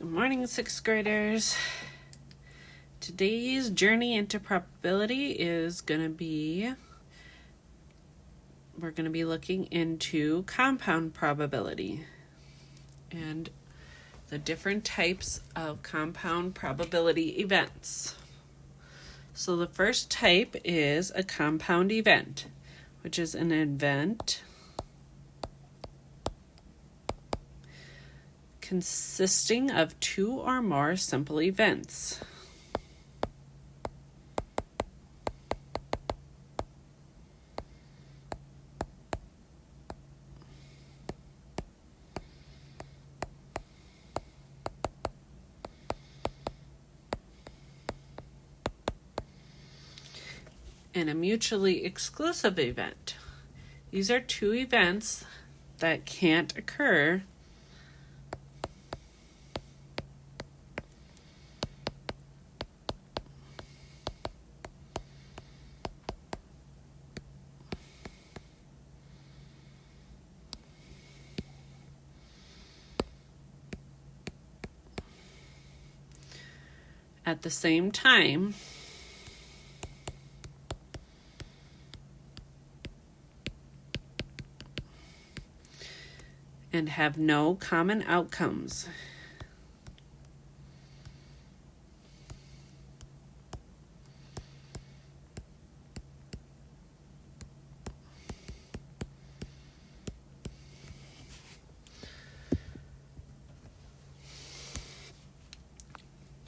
Good morning, sixth graders. Today's journey into probability is we're going to be looking into compound probability and the different types of compound probability events. So the first type is a compound event, which is an event consisting of two or more simple events. And a mutually exclusive event. These are two events that can't occur at the same time, and have no common outcomes.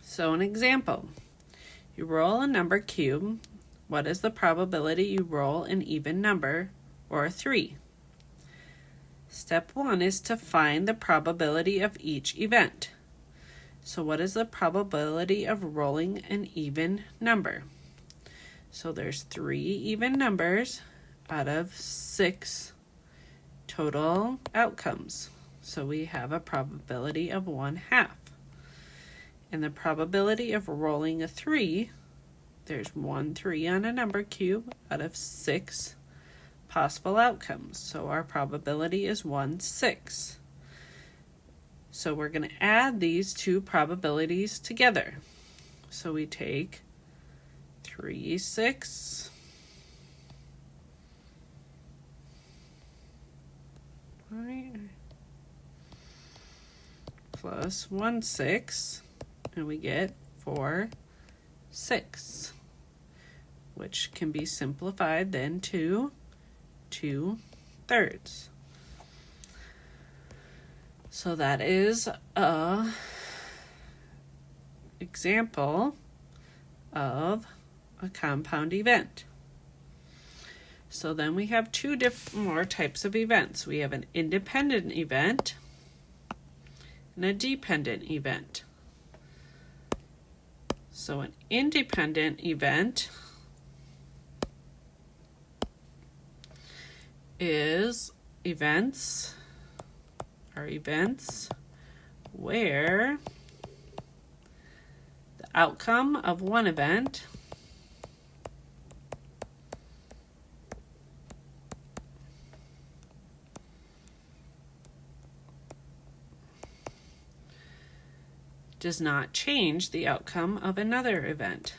So an example, you roll a number cube. What is the probability you roll an even number or a 3? Step 1 is to find the probability of each event. So what is the probability of rolling an even number? So there's 3 even numbers out of 6 total outcomes. So we have a probability of 1/2. And the probability of rolling a 3, there's 1 3 on a number cube out of 6 possible outcomes. So our probability is 1/6. So we're going to add these two probabilities together. So we take 3/6 plus 1/6. And we get 4/6, which can be simplified then to 2/3. So that is a example of a compound event. So then we have two more types of events. We have an independent event and a dependent event. So an independent event is events where the outcome of one event does not change the outcome of another event.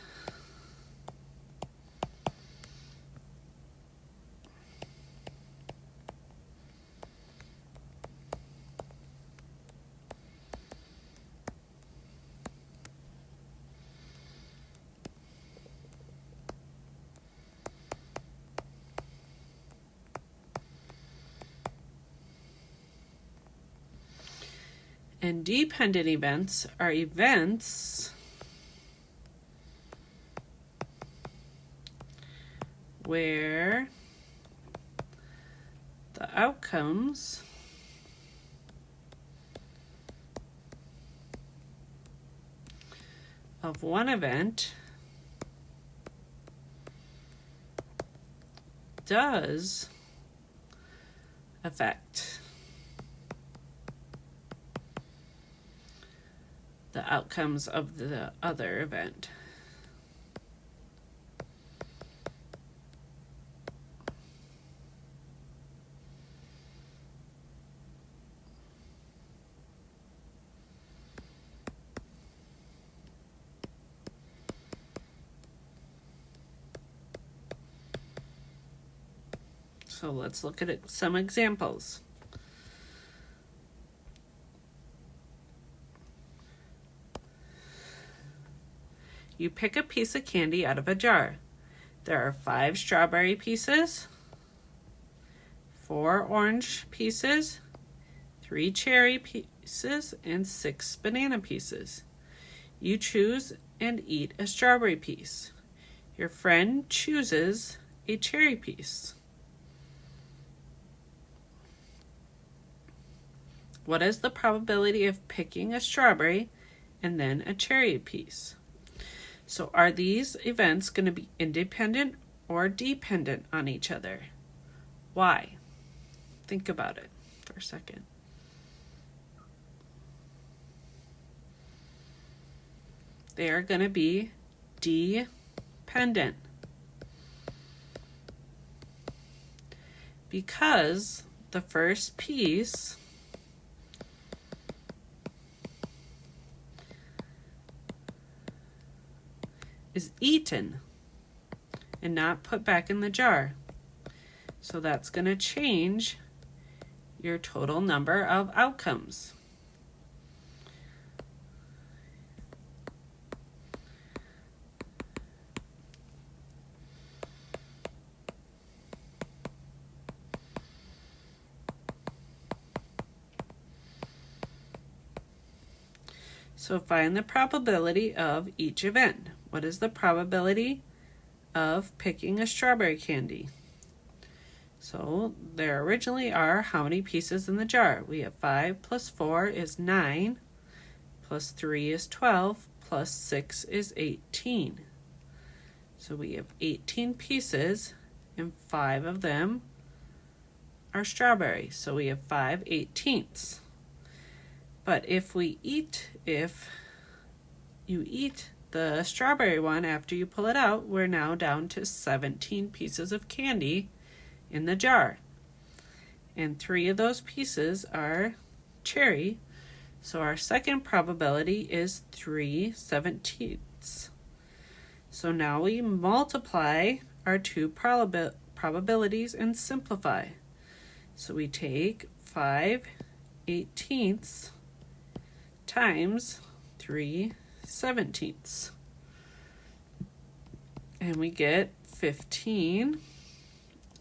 And dependent events are events where the outcomes of one event does affect the outcomes of the other event. So let's look at some examples. You pick a piece of candy out of a jar. There are 5 strawberry pieces, 4 orange pieces, 3 cherry pieces, and 6 banana pieces. You choose and eat a strawberry piece. Your friend chooses a cherry piece. What is the probability of picking a strawberry and then a cherry piece? So are these events going to be independent or dependent on each other? Why? Think about it for a second. They are going to be dependent because the first piece is eaten and not put back in the jar. So that's going to change your total number of outcomes. So find the probability of each event. What is the probability of picking a strawberry candy? So there originally are how many pieces in the jar? We have 5 plus 4 is 9, plus 3 is 12, plus 6 is 18. So we have 18 pieces, and 5 of them are strawberry. So we have 5/18. But if you eat the strawberry one after you pull it out, we're now down to 17 pieces of candy in the jar. And 3 of those pieces are cherry, so our second probability is 3/17. So now we multiply our 2 probabilities and simplify. So we take 5/18 times 3/17. And we get 15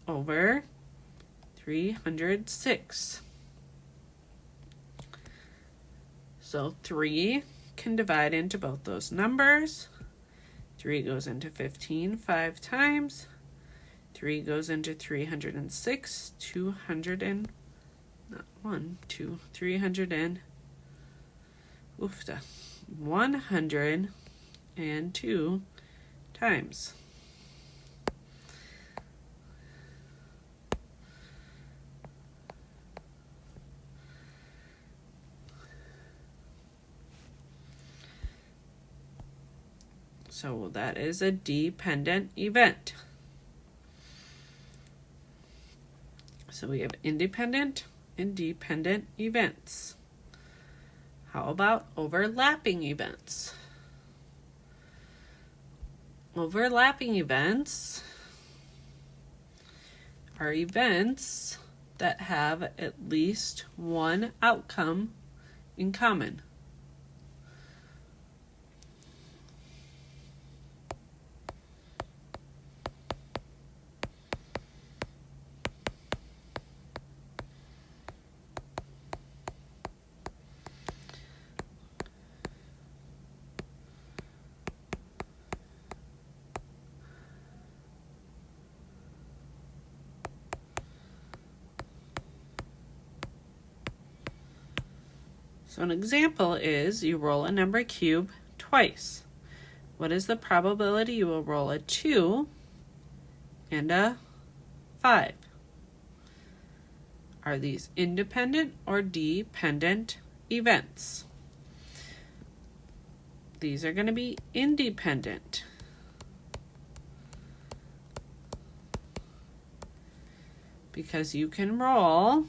over 306. So 3 can divide into both those numbers. 3 goes into 15 5 times. 3 goes into 306, 102 times. So that is a dependent event. So we have independent and dependent events. How about overlapping events? Overlapping events are events that have at least one outcome in common. So an example is you roll a number cube twice. What is the probability you will roll a 2 and a 5? Are these independent or dependent events? These are going to be independent. Because you can roll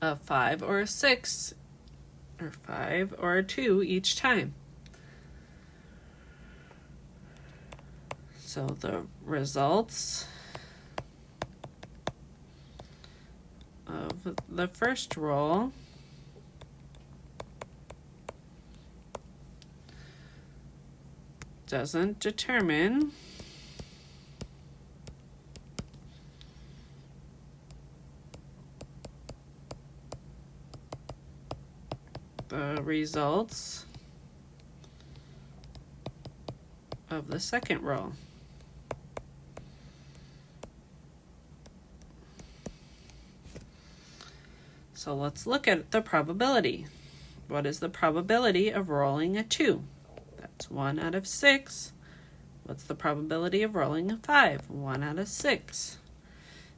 a 5 or a 6, or 5 or a 2 each time. So the results of the first roll doesn't determine the results of the second roll. So let's look at the probability. What is the probability of rolling a 2? That's 1 out of 6. What's the probability of rolling a 5? 1 out of 6.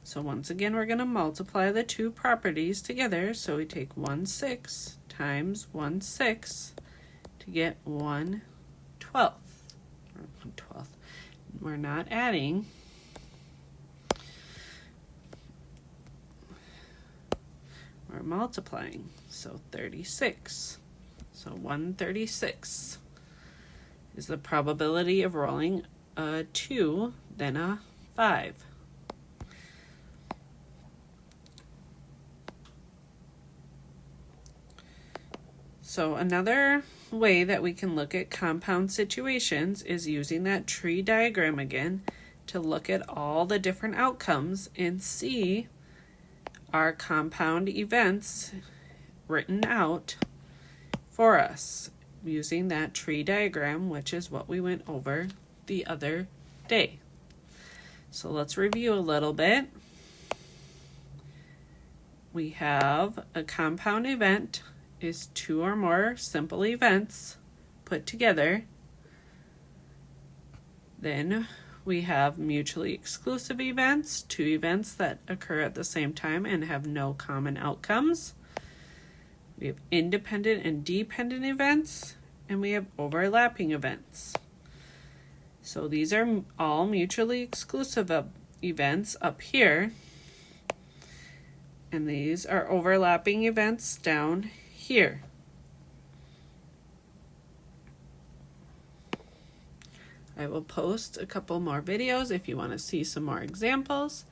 So once again, we're going to multiply the two properties together. So we take 1/6 times 1/6 to get 1/12. Or 1/12. We're not adding. We're multiplying. So 36. So 1/36 is the probability of rolling a 2 then a 5. So another way that we can look at compound situations is using that tree diagram again to look at all the different outcomes and see our compound events written out for us using that tree diagram, which is what we went over the other day. So let's review a little bit. We have a compound event is two or more simple events put together. Then we have mutually exclusive events, two events that occur at the same time and have no common outcomes. We have independent and dependent events, and we have overlapping events. So these are all mutually exclusive events up here, and these are overlapping events down here. I will post a couple more videos if you want to see some more examples.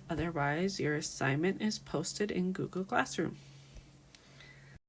Otherwise, your assignment is posted in Google Classroom.